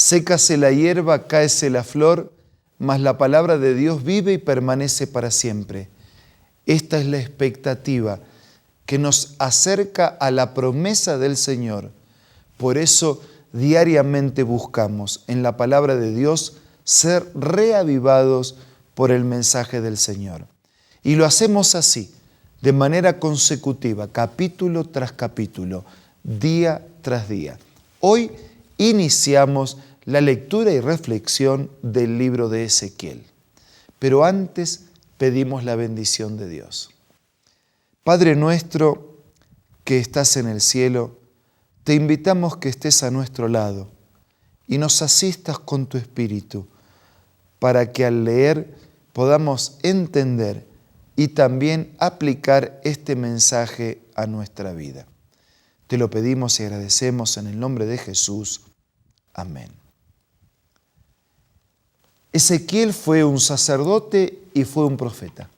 Sécase la hierba, cáese la flor, mas la palabra de Dios vive y permanece para siempre. Esta es la expectativa que nos acerca a la promesa del Señor. Por eso diariamente buscamos en la palabra de Dios ser reavivados por el mensaje del Señor. Y lo hacemos así, de manera consecutiva, capítulo tras capítulo, día tras día. Hoy iniciamos la lectura y reflexión del libro de Ezequiel. Pero antes pedimos la bendición de Dios. Padre nuestro que estás en el cielo, te invitamos que estés a nuestro lado y nos asistas con tu Espíritu para que al leer podamos entender y también aplicar este mensaje a nuestra vida. Te lo pedimos y agradecemos en el nombre de Jesús. Amén. Ezequiel fue un sacerdote y fue un profeta.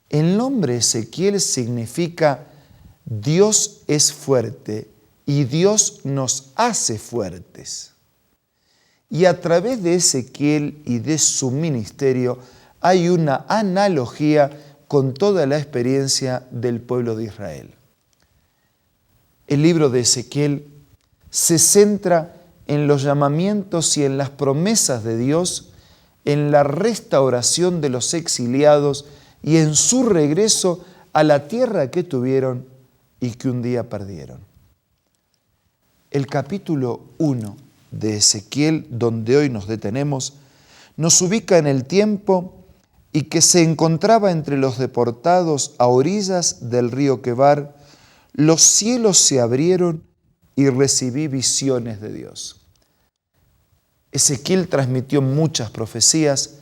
El nombre Ezequiel significa Dios es fuerte y Dios nos hace fuertes. Y a través de Ezequiel y de su ministerio hay una analogía con toda la experiencia del pueblo de Israel. El libro de Ezequiel se centra en los llamamientos y en las promesas de Dios, en la restauración de los exiliados y en su regreso a la tierra que tuvieron y que un día perdieron. El capítulo 1 de Ezequiel, donde hoy nos detenemos, nos ubica en el tiempo y que se encontraba entre los deportados a orillas del río Quebar. Los cielos se abrieron y recibí visiones de Dios. Ezequiel transmitió muchas profecías,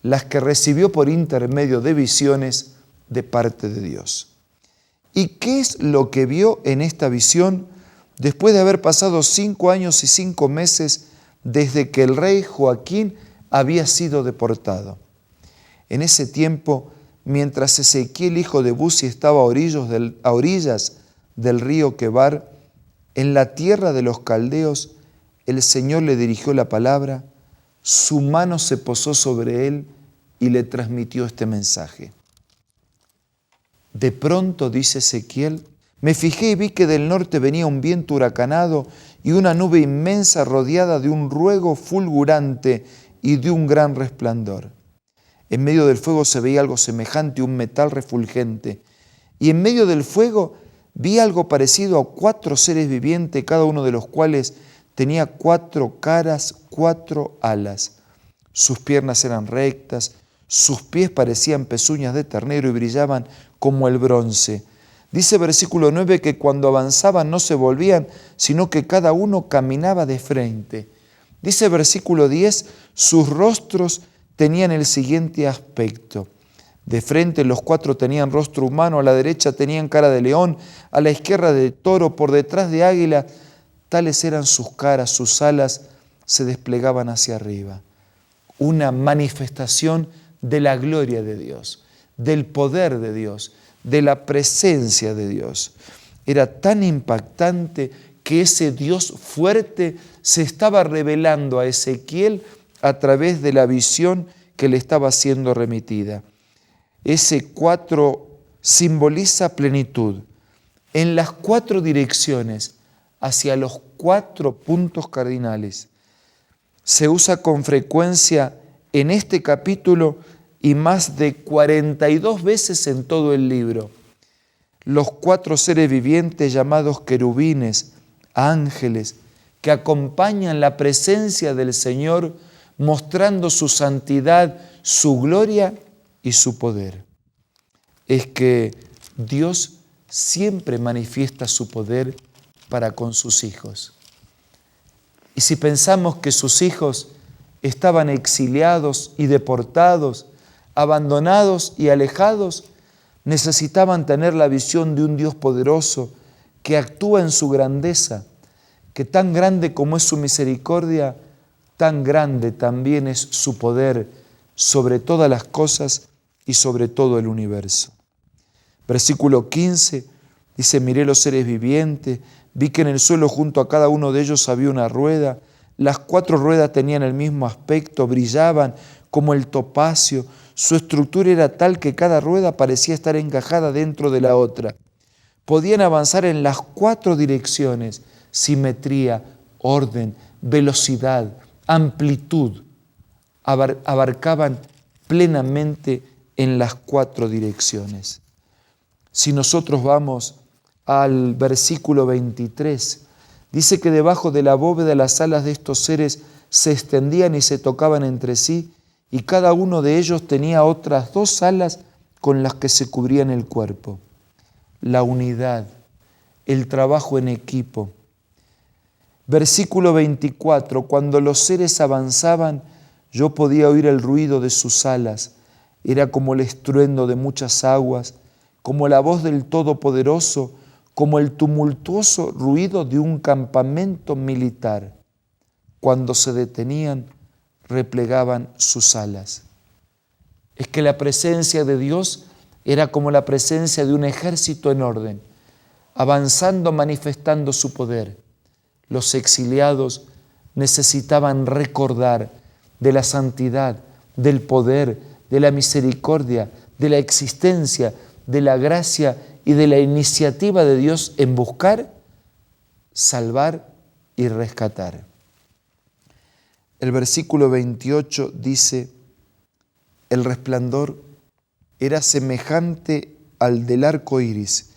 las que recibió por intermedio de visiones de parte de Dios. ¿Y qué es lo que vio en esta visión después de haber pasado 5 años y 5 meses desde que el rey Joaquín había sido deportado? En ese tiempo, mientras Ezequiel, hijo de Buzi, estaba a orillas del río Quebar, en la tierra de los caldeos, el Señor le dirigió la palabra, su mano se posó sobre él y le transmitió este mensaje. De pronto, dice Ezequiel, me fijé y vi que del norte venía un viento huracanado y una nube inmensa rodeada de un ruego fulgurante y de un gran resplandor. En medio del fuego se veía algo semejante a un metal refulgente, y en medio del fuego vi algo parecido a 4 seres vivientes, cada uno de los cuales tenía 4 caras, 4 alas. Sus piernas eran rectas, sus pies parecían pezuñas de ternero y brillaban como el bronce. Dice versículo 9 que cuando avanzaban no se volvían, sino que cada uno caminaba de frente. Dice versículo 10, sus rostros tenían el siguiente aspecto. De frente los 4 tenían rostro humano, a la derecha tenían cara de león, a la izquierda de toro, por detrás de águila. Tales eran sus caras, sus alas se desplegaban hacia arriba. Una manifestación de la gloria de Dios, del poder de Dios, de la presencia de Dios. Era tan impactante que ese Dios fuerte se estaba revelando a Ezequiel a través de la visión que le estaba siendo remitida. Ese 4 simboliza plenitud en las 4 direcciones, hacia los 4 puntos cardinales. Se usa con frecuencia en este capítulo y más de 42 veces en todo el libro. Los 4 seres vivientes llamados querubines, ángeles, que acompañan la presencia del Señor mostrando su santidad, su gloria y su poder. Es que Dios siempre manifiesta su poder para con sus hijos. Y si pensamos que sus hijos estaban exiliados y deportados, abandonados y alejados, necesitaban tener la visión de un Dios poderoso que actúa en su grandeza, que tan grande como es su misericordia, tan grande también es su poder sobre todas las cosas y sobre todo el universo. Versículo 15 dice, miré los seres vivientes, vi que en el suelo junto a cada uno de ellos había una rueda, Las 4 ruedas tenían el mismo aspecto, brillaban como el topacio. Su estructura era tal que cada rueda parecía estar encajada dentro de la otra. Podían avanzar en las 4 direcciones: simetría, orden, velocidad, amplitud. Abarcaban plenamente en las 4 direcciones. Si nosotros vamos al versículo 23, dice que debajo de la bóveda las alas de estos seres se extendían y se tocaban entre sí, y cada uno de ellos tenía otras 2 alas con las que se cubrían el cuerpo. La unidad, el trabajo en equipo. Versículo 24, cuando los seres avanzaban, yo podía oír el ruido de sus alas. Era como el estruendo de muchas aguas, como la voz del Todopoderoso, como el tumultuoso ruido de un campamento militar. Cuando se detenían, replegaban sus alas. Es que la presencia de Dios era como la presencia de un ejército en orden, avanzando, manifestando su poder. Los exiliados necesitaban recordar de la santidad, del poder, de la misericordia, de la existencia, de la gracia y de la iniciativa de Dios en buscar, salvar y rescatar. El versículo 28 dice: el resplandor era semejante al del arco iris,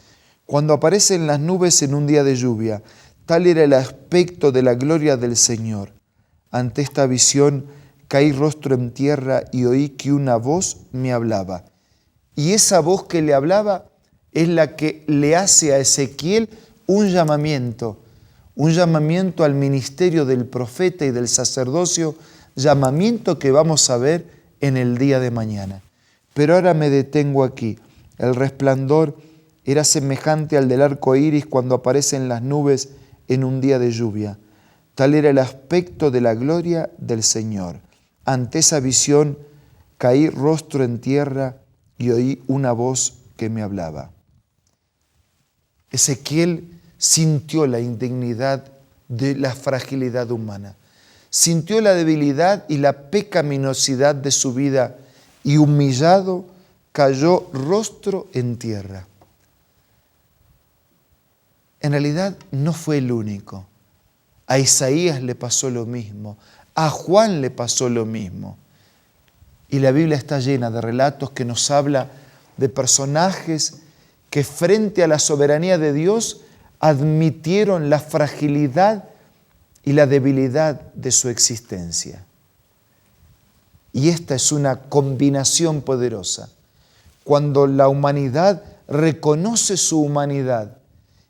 cuando aparece en las nubes en un día de lluvia. Tal era el aspecto de la gloria del Señor. Ante esta visión caí rostro en tierra y oí que una voz me hablaba. Y esa voz que le hablaba es la que le hace a Ezequiel un llamamiento al ministerio del profeta y del sacerdocio, llamamiento que vamos a ver en el día de mañana. Pero ahora me detengo aquí. El resplandor era semejante al del arco iris cuando aparece en las nubes en un día de lluvia. Tal era el aspecto de la gloria del Señor. Ante esa visión caí rostro en tierra y oí una voz que me hablaba. Ezequiel sintió la indignidad de la fragilidad humana, sintió la debilidad y la pecaminosidad de su vida y humillado cayó rostro en tierra. En realidad no fue el único. A Isaías le pasó lo mismo, a Juan le pasó lo mismo. Y la Biblia está llena de relatos que nos habla de personajes que frente a la soberanía de Dios admitieron la fragilidad y la debilidad de su existencia. Y esta es una combinación poderosa. Cuando la humanidad reconoce su humanidad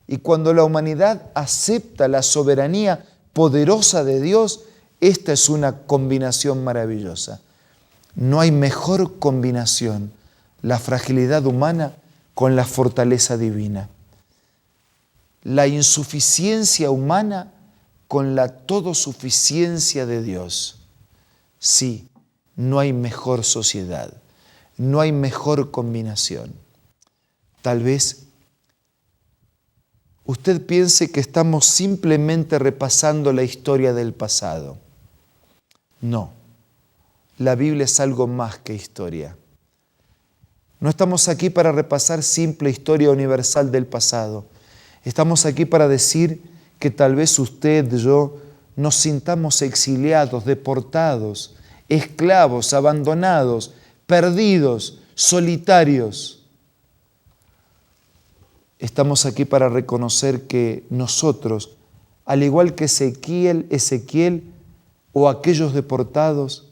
y cuando la humanidad acepta la soberanía poderosa de Dios, esta es una combinación maravillosa. No hay mejor combinación, la fragilidad humana con la fortaleza divina. La insuficiencia humana con la todosuficiencia de Dios. Sí, no hay mejor sociedad, no hay mejor combinación. Tal vez usted piense que estamos simplemente repasando la historia del pasado. No, la Biblia es algo más que historia. No estamos aquí para repasar simple historia universal del pasado. Estamos aquí para decir que tal vez usted, yo, nos sintamos exiliados, deportados, esclavos, abandonados, perdidos, solitarios. Estamos aquí para reconocer que nosotros, al igual que Ezequiel o aquellos deportados,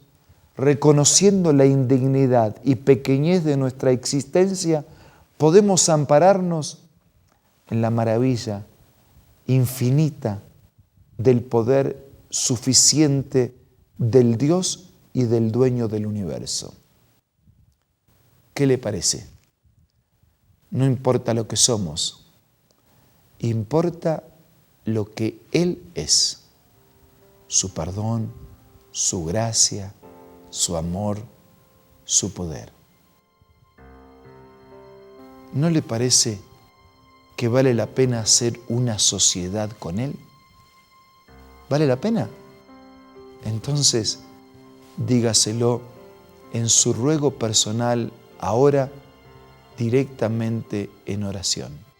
reconociendo la indignidad y pequeñez de nuestra existencia, podemos ampararnos en la maravilla infinita del poder suficiente del Dios y del dueño del universo. ¿Qué le parece? No importa lo que somos, importa lo que Él es. Su perdón, su gracia, su amor, su poder. ¿No le parece que vale la pena hacer una sociedad con Él? ¿Vale la pena? entonces dígaselo en su ruego personal ahora directamente en oración.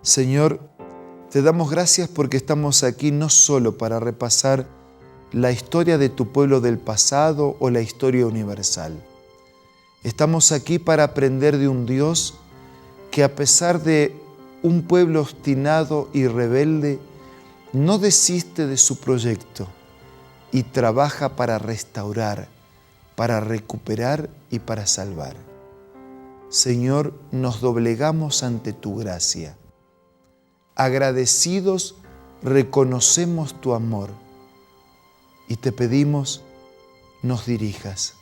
Señor, te damos gracias porque estamos aquí no solo para repasar la historia de tu pueblo del pasado o la historia universal. Estamos aquí para aprender de un Dios que, a pesar de un pueblo obstinado y rebelde, no desiste de su proyecto y trabaja para restaurar, para recuperar y para salvar. Señor, nos doblegamos ante tu gracia. Agradecidos, reconocemos tu amor y te pedimos nos dirijas,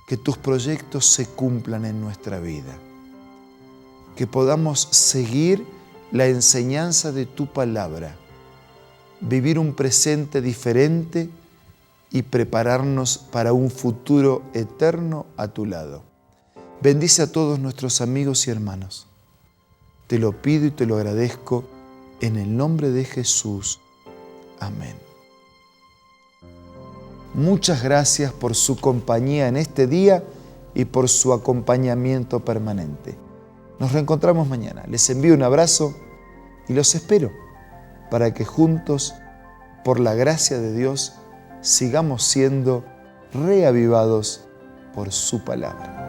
que tus proyectos se cumplan en nuestra vida, que podamos seguir la enseñanza de tu palabra, vivir un presente diferente y prepararnos para un futuro eterno a tu lado. Bendice a todos nuestros amigos y hermanos. Te lo pido y te lo agradezco en el nombre de Jesús. Amén. Muchas gracias por su compañía en este día y por su acompañamiento permanente. Nos reencontramos mañana. Les envío un abrazo y los espero para que juntos, por la gracia de Dios, sigamos siendo reavivados por su palabra.